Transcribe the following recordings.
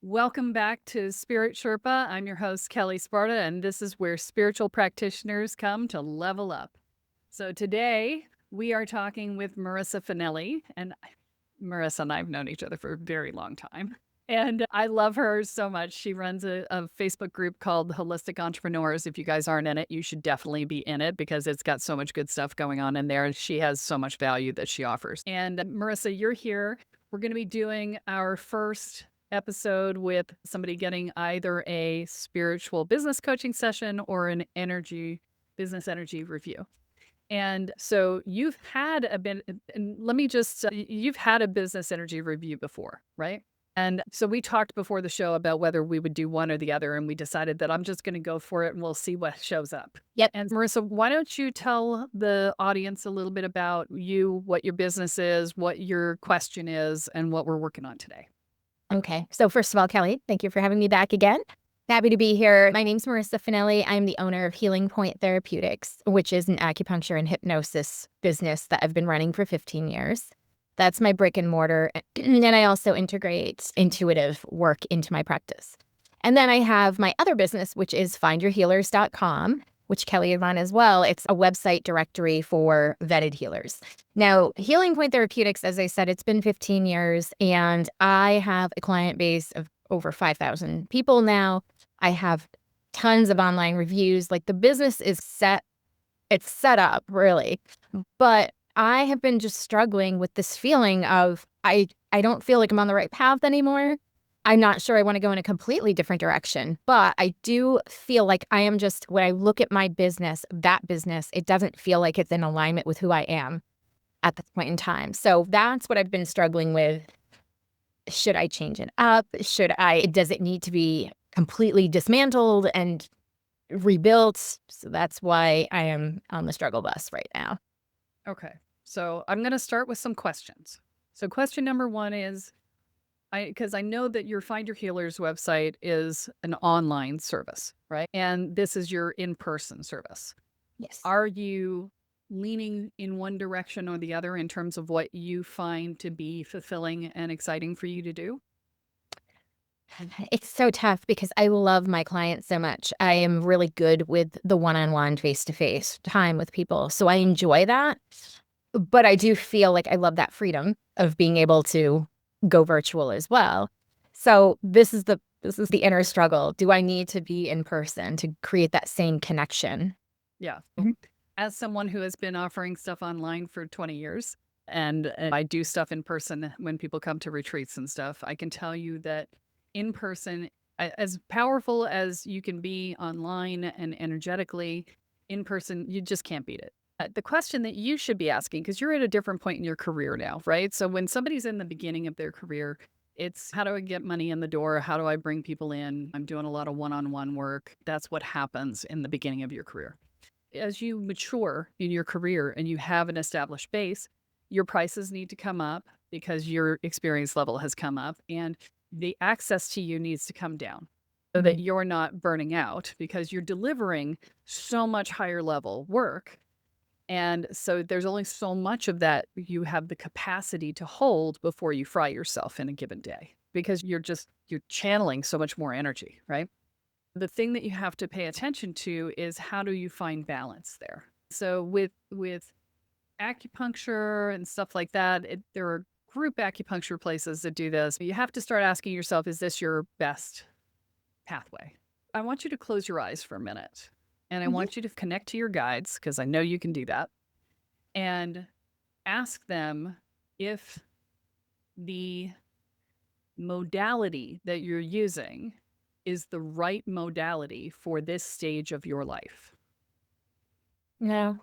Welcome back to Spirit Sherpa. I'm your host, Kelle Sparta, and this is where spiritual practitioners come to level up. So today we are talking with Marisa Finelli, and Marissa and I have known each other for a very long time. And I love her so much. She runs a Facebook group called Holistic Entrepreneurs. If you guys aren't in it, you should definitely be in it because it's got so much good stuff going on in there. She has so much value that she offers. And Marissa, you're here. We're going to be doing our first episode with somebody getting either a spiritual business coaching session or an business energy review. And so you've had and let me just, you've had a business energy review before, right? And so we talked before the show about whether we would do one or the other, and we decided that I'm just going to go for it and we'll see what shows up. Yep. And Marissa, why don't you tell the audience a little bit about you, what your business is, what your question is, and what we're working on today? Okay. So first of all, Kelle, thank you for having me back again. Happy to be here. My name's Marisa Finelli. I'm the owner of Healing Point Therapeutics, which is an acupuncture and hypnosis business that I've been running for 15 years. That's my brick and mortar. And I also integrate intuitive work into my practice. And then I have my other business, which is findyourhealers.com, which Kelle run as well. It's a website directory for vetted healers. Now, Healing Point Therapeutics, as I said, it's been 15 years, and I have a client base of over 5,000 people now. I have tons of online reviews. Like, the business is set. It's set up, really. But I have been just struggling with this feeling of I don't feel like I'm on the right path anymore. I'm not sure I want to go in a completely different direction, but I do feel like I am just, when I look at my business, that business, it doesn't feel like it's in alignment with who I am at this point in time. So that's what I've been struggling with. Should I change it up? Does it need to be completely dismantled and rebuilt? So that's why I am on the struggle bus right now. Okay. So I'm going to start with some questions. So question number one is, because I know that your Find Your Healers website is an online service, right? And this is your in-person service. Yes. Are you leaning in one direction or the other in terms of what you find to be fulfilling and exciting for you to do? It's so tough because I love my clients so much. I am really good with the one-on-one, face-to-face time with people. So I enjoy that. But I do feel like I love that freedom of being able to go virtual as well. So this is the inner struggle. Do I need to be in person to create that same connection? Yeah. Mhm. As someone who has been offering stuff online for 20 years, and I do stuff in person when people come to retreats and stuff, I can tell you that in person, as powerful as you can be online and energetically, in person, you just can't beat it. The question that you should be asking, because you're at a different point in your career now, right? So when somebody's in the beginning of their career, it's how do I get money in the door? How do I bring people in? I'm doing a lot of one-on-one work. That's what happens in the beginning of your career. As you mature in your career and you have an established base, your prices need to come up because your experience level has come up and the access to you needs to come down so that you're not burning out because you're delivering so much higher level work. And so there's only so much of that you have the capacity to hold before you fry yourself in a given day because you're channeling so much more energy, right? The thing that you have to pay attention to is how do you find balance there? So with acupuncture and stuff like that, there are group acupuncture places that do this. You have to start asking yourself, is this your best pathway? I want you to close your eyes for a minute and I want you to connect to your guides because I know you can do that and ask them if the modality that you're using is the right modality for this stage of your life. No.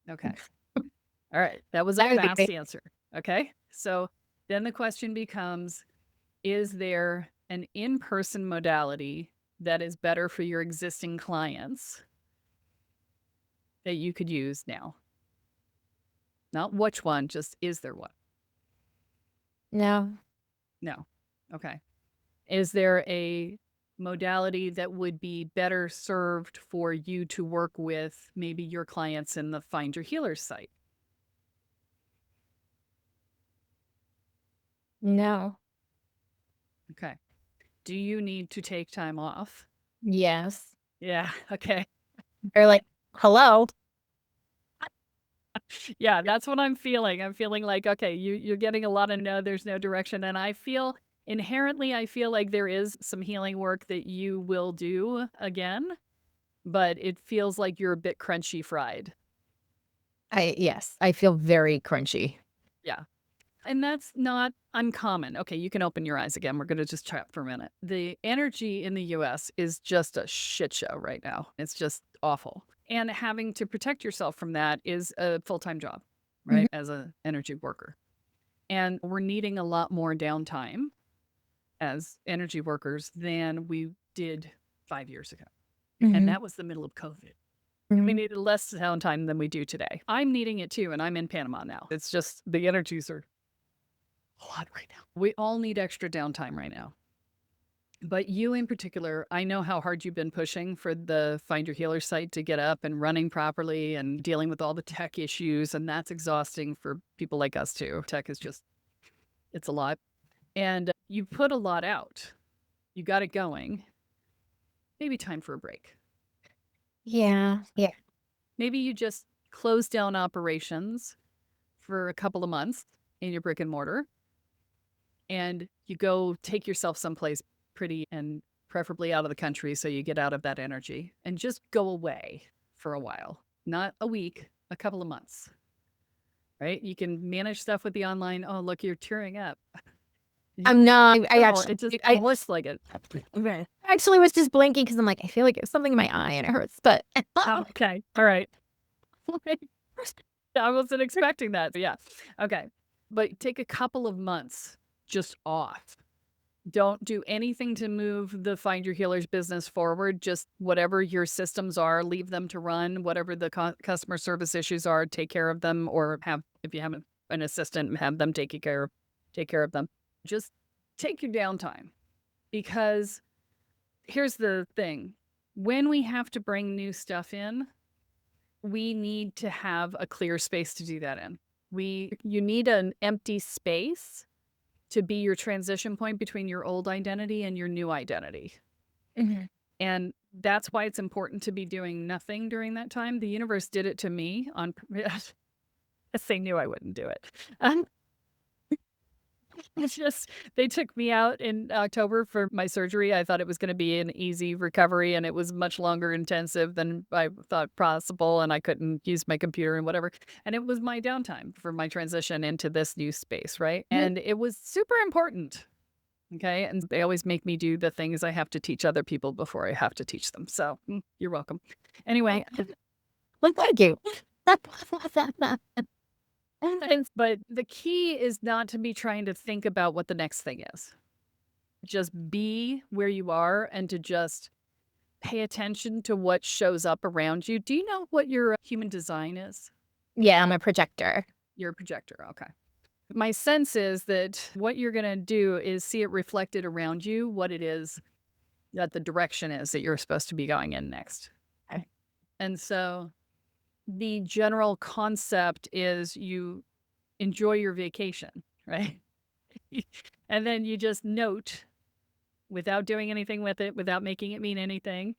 Okay. All right. That was a That would be fast great. answer. Okay. So then the question becomes, is there an in-person modality that is better for your existing clients that you could use now? Not which one, just is there one? No. No. Okay. Is there a modality that would be better served for you to work with maybe your clients in the Find Your Healers site? No. Okay. Do you need to take time off? Yes. Yeah. Okay. Or like, hello. Yeah, that's what I'm feeling. I'm feeling like, okay, you're getting a lot of no, there's no direction. And I feel inherently, I feel like there is some healing work that you will do again, but it feels like you're a bit crunchy fried. Yes, I feel very crunchy. Yeah. And that's not uncommon. Okay, you can open your eyes again. We're going to just chat for a minute. The energy in the US is just a shit show right now. It's just awful. And having to protect yourself from that is a full-time job, Mhm, right? As an energy worker. And we're needing a lot more downtime as energy workers than we did 5 years ago. And mhm, that was the middle of COVID. We mhm. needed less downtime than we do today. I'm needing it too, and I'm in Panama now. It's just the energies are a lot right now. We all need extra downtime right now. But you in particular, I know how hard you've been pushing for the Find Your Healer site to get up and running properly and dealing with all the tech issues. And that's exhausting for people like us too. Tech is just, it's a lot. And you put a lot out. You got it going. Maybe time for a break. Yeah, yeah. Maybe you just close down operations for a couple of months in your brick and mortar and you go take yourself someplace pretty and preferably out of the country so you get out of that energy and just go away for a while. Not a week, a couple of months, right? You can manage stuff with the online. Oh, look, you're tearing up. I'm not. I No, actually, it just I looks like it. okay. I actually was just blinking because I'm like, I feel like it's something in my eye and it hurts. But Okay. All right. I wasn't expecting that. But yeah. Okay. But take a couple of months just off. Don't do anything to move the Find Your Healers business forward. Just whatever your systems are, leave them to run. Whatever the customer service issues are, take care of them, or have if you have an assistant, have them take care of them. Just take your downtime because here's the thing: when we have to bring new stuff in, we need to have a clear space to do that in. You need an empty space to be your transition point between your old identity and your new identity. Mhm. And that's why it's important to be doing nothing during that time. The universe did it to me on they knew I wouldn't do it. Um, it's just they took me out in October for my surgery. I thought it was going to be an easy recovery and it was much longer intensive than I thought possible and I couldn't use my computer and whatever. And it was my downtime for my transition into this new space, right? And it was super important. Okay. And they always make me do the things I have to teach other people before I have to teach them. So you're welcome. Anyway, Well, thank you. but the key is not to be trying to think about what the next thing is. Just be where you are and to just pay attention to what shows up around you. Do you know what your human design is? Yeah, I'm a projector. You're a projector. Okay. My sense is that what you're going to do is see it reflected around you, what it is that the direction is that you're supposed to be going in next. Okay. And so the general concept is you enjoy your vacation, right? And then you just note without doing anything with it, without making it mean anything,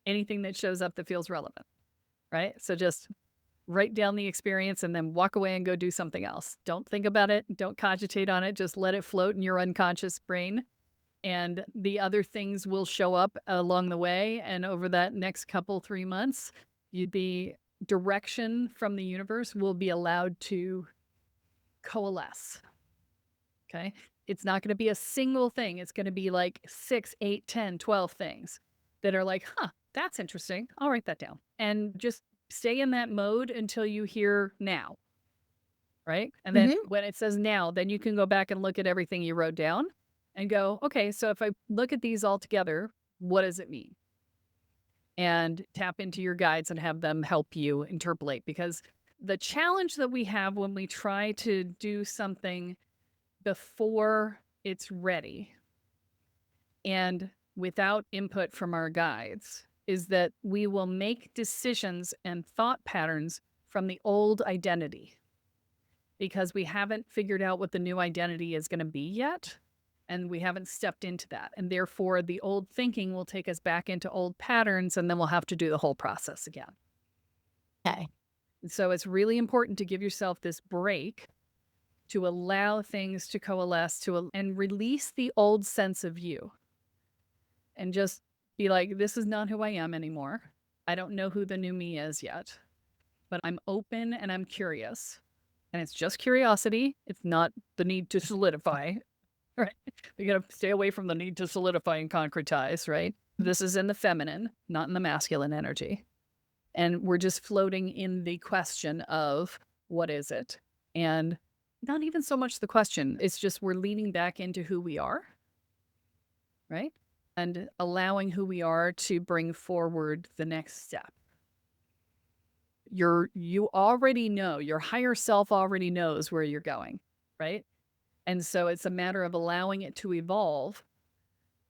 anything that shows up that feels relevant, right? So just write down the experience and then walk away and go do something else. Don't think about it. Don't cogitate on it. Just let it float in your unconscious brain. And the other things will show up along the way. And over that next couple, 3 months, the direction from the universe will be allowed to coalesce. Okay. It's not going to be a single thing. It's going to be like 6, 8, 10, 12 things that are like, huh, that's interesting. I'll write that down. And just stay in that mode until you hear now. Right. And then Mhm. when it says now, then you can go back and look at everything you wrote down and go, okay, so if I look at these all together, what does it mean? And tap into your guides and have them help you interpolate. Because the challenge that we have when we try to do something before it's ready and without input from our guides is that we will make decisions and thought patterns from the old identity because we haven't figured out what the new identity is going to be yet. And we haven't stepped into that. And therefore, the old thinking will take us back into old patterns, and then we'll have to do the whole process again. Okay. So it's really important to give yourself this break to allow things to coalesce and release the old sense of you and just be like, this is not who I am anymore. I don't know who the new me is yet, but I'm open and I'm curious. And it's just curiosity. It's not the need to solidify, right? You got to stay away from the need to solidify and concretize, right? This is in the feminine, not in the masculine energy. And we're just floating in the question of what is it? And not even so much the question. It's just we're leaning back into who we are, right? And allowing who we are to bring forward the next step. You already know, your higher self already knows where you're going, right? And so it's a matter of allowing it to evolve,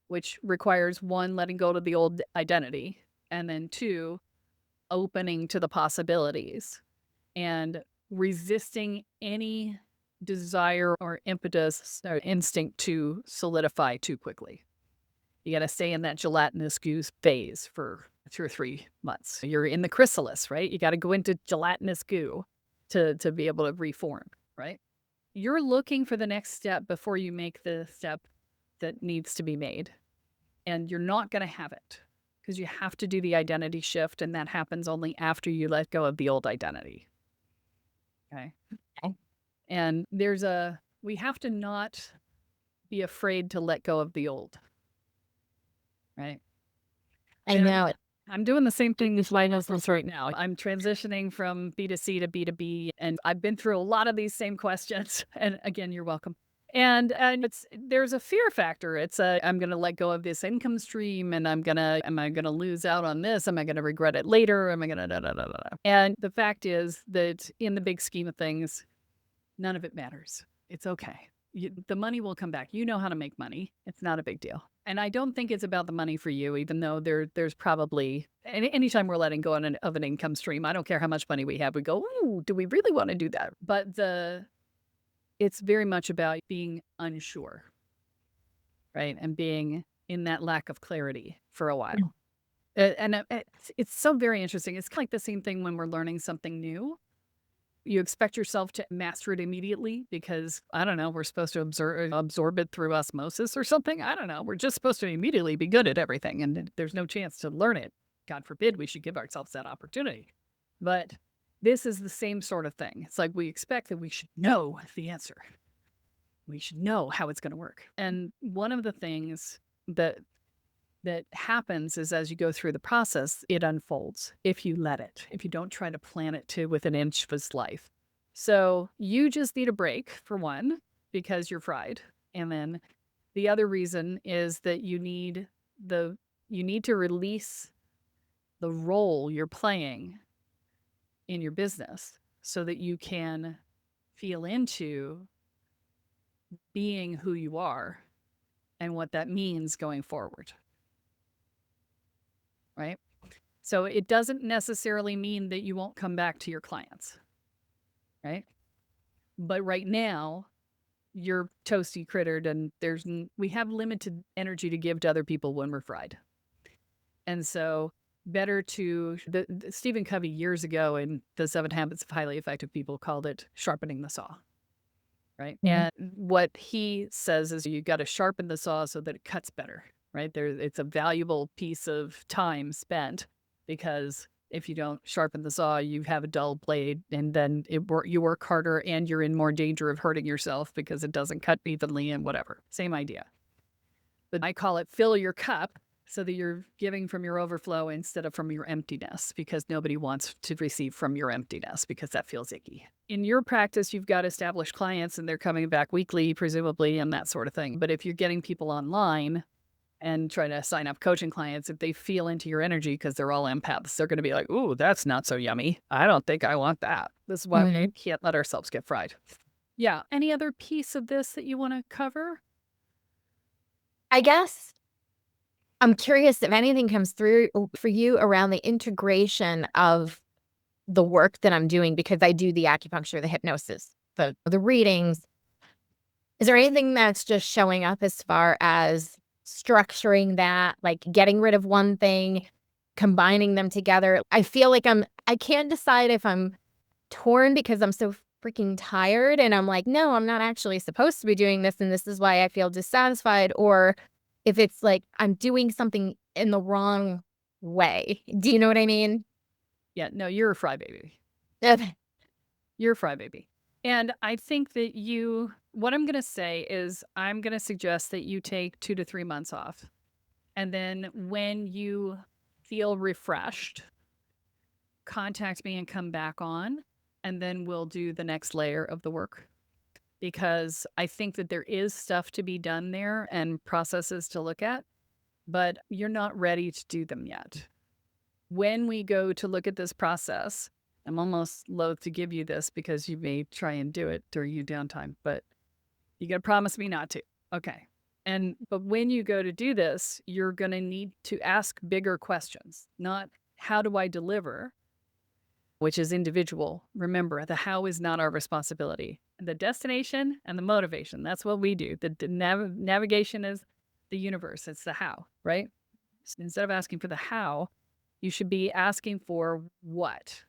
which requires one, letting go of the old identity, and then two, opening to the possibilities and resisting any desire or impetus or instinct to solidify too quickly. You got to stay in that gelatinous goose phase for 2 or 3 months. You're in the chrysalis, right? You got to go into gelatinous goo to be able to reform, right? You're looking for the next step before you make the step that needs to be made. And you're not going to have it because you have to do the identity shift, and that happens only after you let go of the old identity. Okay. Okay. And we have to not be afraid to let go of the old. Right. I know. I'm doing the same thing with my business right now. I'm transitioning from B2C to B2B, and I've been through a lot of these same questions. And again, you're welcome. And there's a fear factor. I'm going to let go of this income stream, and am I going to lose out on this? Am I going to regret it later? Am I going to da da da da da? And the fact is that in the big scheme of things, none of it matters. It's okay. The money will come back. You know how to make money. It's not a big deal. And I don't think it's about the money for you, even though there's probably, anytime we're letting go of an income stream, I don't care how much money we have, we go, ooh, do we really want to do that? But it's very much about being unsure, right? And being in that lack of clarity for a while. And it's so very interesting. It's kind of like the same thing when we're learning something new. You expect yourself to master it immediately because, I don't know, we're supposed to absorb it through osmosis or something. I don't know. We're just supposed to immediately be good at everything, and there's no chance to learn it. God forbid we should give ourselves that opportunity. But this is the same sort of thing. It's like we expect that we should know the answer. We should know how it's going to work. And one of the things that happens is as you go through the process, it unfolds if you let it, if you don't try to plan it to within an inch of its life. So you just need a break, for one, because you're fried. And then the other reason is that you need to release the role you're playing in your business so that you can feel into being who you are and what that means going forward. Right? So it doesn't necessarily mean that you won't come back to your clients, right? But right now, you're toasty crittered, and we have limited energy to give to other people when we're fried. And so better the Stephen Covey years ago in The 7 Habits of Highly Effective People called it sharpening the saw, right? Mhm. And what he says is you got to sharpen the saw so that it cuts better. Right? It's a valuable piece of time spent because if you don't sharpen the saw, you have a dull blade, and then you work harder and you're in more danger of hurting yourself because it doesn't cut evenly and whatever. Same idea. But I call it fill your cup so that you're giving from your overflow instead of from your emptiness, because nobody wants to receive from your emptiness because that feels icky. In your practice, you've got established clients and they're coming back weekly, presumably, and that sort of thing. But if you're getting people online and try to sign up coaching clients, if they feel into your energy because they're all empaths, they're going to be like, ooh, that's not so yummy. I don't think I want that. This is why we can't let ourselves get fried. Yeah. Any other piece of this that you want to cover? I guess I'm curious if anything comes through for you around the integration of the work that I'm doing, because I do the acupuncture, the hypnosis, the readings. Is there anything that's just showing up as far as structuring that, like getting rid of one thing, combining them together? I feel like I can't decide if I'm torn because I'm so freaking tired and I'm like, no, I'm not actually supposed to be doing this and this is why I feel dissatisfied, or if it's like I'm doing something in the wrong way. Do you know what I mean? Yeah, no, you're a fry baby. Okay. You're a fry baby. And I think that what I'm going to say is I'm going to suggest that you take 2 to 3 months off. And then when you feel refreshed, contact me and come back on. And then we'll do the next layer of the work. Because I think that there is stuff to be done there and processes to look at, but you're not ready to do them yet. When we go to look at this process, I'm almost loath to give you this because you may try and do it during your downtime, but you got to promise me not to. Okay. But when you go to do this, you're going to need to ask bigger questions, not how do I deliver, which is individual. Remember, the how is not our responsibility. The destination and the motivation, that's what we do. The navigation is the universe. It's the how, right? So instead of asking for the how, you should be asking for what.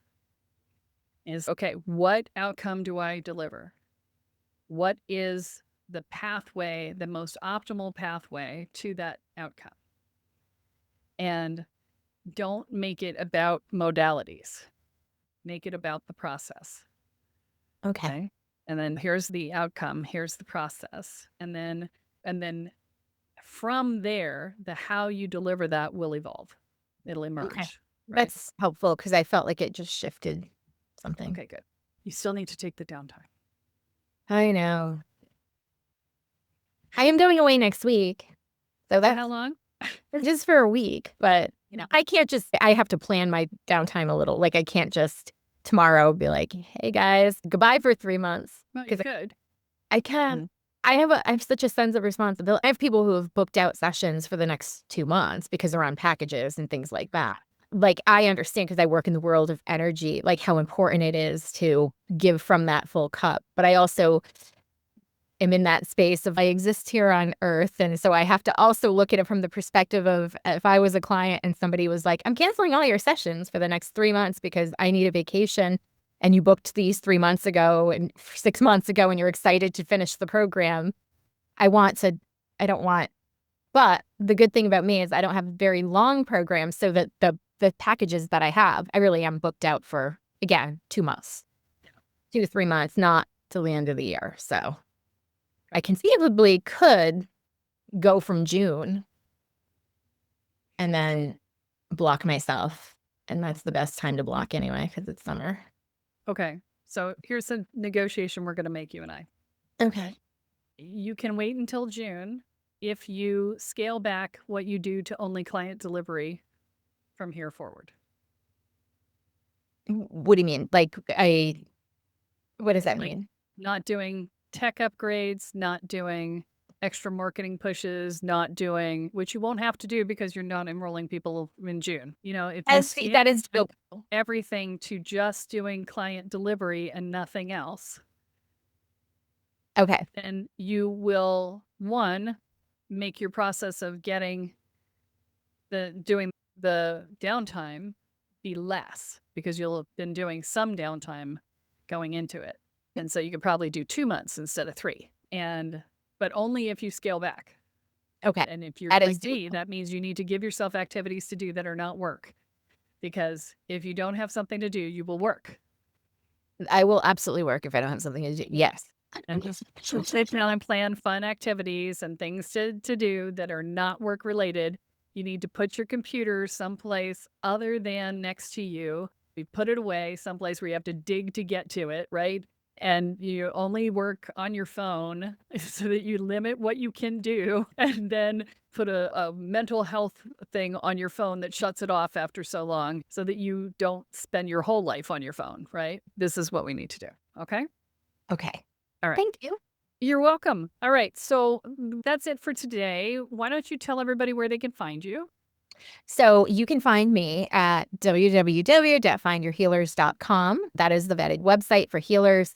Okay, what outcome do I deliver? What is the pathway, the most optimal pathway to that outcome? And don't make it about modalities. Make it about the process. Okay. And then here's the outcome, here's the process. And then from there, the how you deliver that will evolve. It'll emerge. Okay. Right? That's helpful because I felt like it just shifted something. Okay, good. You still need to take the downtime. I know. I am going away next week. So For that's how long? just for a week. But, I can't I have to plan my downtime a little. Like, I can't just tomorrow be like, hey, guys, goodbye for 3 months. Well, you could. I can. I have such a sense of responsibility. I have people who have booked out sessions for the next 2 months because they're on packages and things like that. Like, I understand because I work in the world of energy, like how important it is to give from that full cup. But I also am in that space of I exist here on earth. And so I have to also look at it from the perspective of if I was a client and somebody was like, I'm canceling all your sessions for the next 3 months because I need a vacation. And you booked these 3 months ago and 6 months ago, and you're excited to finish the program. I don't want, but the good thing about me is I don't have very long programs. So that the packages that I have, I really am booked out for, again, 2 months, 2 to 3 months, not till the end of the year. So I conceivably could go from June and then block myself. And that's the best time to block anyway, because it's summer. Okay. So here's a negotiation we're going to make, you and I. Okay. You can wait until June if you scale back what you do to only client delivery from here forward. What do you mean? What does that mean? Not doing tech upgrades, not doing extra marketing pushes, not doing, which you won't have to do because you're not enrolling people in June. If that is everything to just doing client delivery and nothing else. Okay. Then you will, one, make your process of doing the downtime be less because you'll have been doing some downtime going into it. And so you could probably do 2 months instead of 3. But only if you scale back. Okay. And if you're like D, that means you need to give yourself activities to do that are not work. Because if you don't have something to do, you will work. I will absolutely work if I don't have something to do. Yes. And just sit down and plan fun activities and things to do that are not work related. You need to put your computer someplace other than next to you. You put it away someplace where you have to dig to get to it, right? And you only work on your phone so that you limit what you can do, and then put a mental health thing on your phone that shuts it off after so long so that you don't spend your whole life on your phone, right? This is what we need to do. Okay? Okay. All right. Thank you. You're welcome. All right. So that's it for today. Why don't you tell everybody where they can find you? So you can find me at www.findyourhealers.com. That is the vetted website for healers.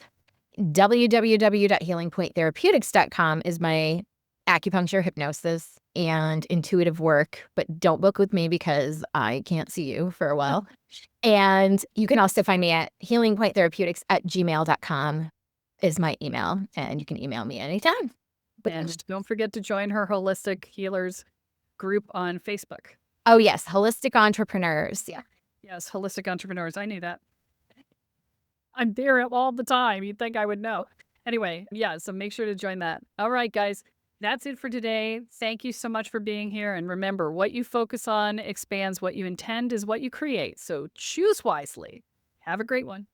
www.healingpointtherapeutics.com is my acupuncture, hypnosis, and intuitive work, but don't book with me because I can't see you for a while. And you can also find me at healingpointtherapeutics@gmail.com is my email, and you can email me anytime. And don't forget to join her Holistic Healers group on Facebook. Oh, yes, Holistic Entrepreneurs. Yeah. Yes, Holistic Entrepreneurs. I knew that. I'm there all the time. You'd think I would know. Anyway, yeah, so make sure to join that. All right, guys, that's it for today. Thank you so much for being here. And remember, what you focus on expands. What you intend is what you create. So choose wisely. Have a great one.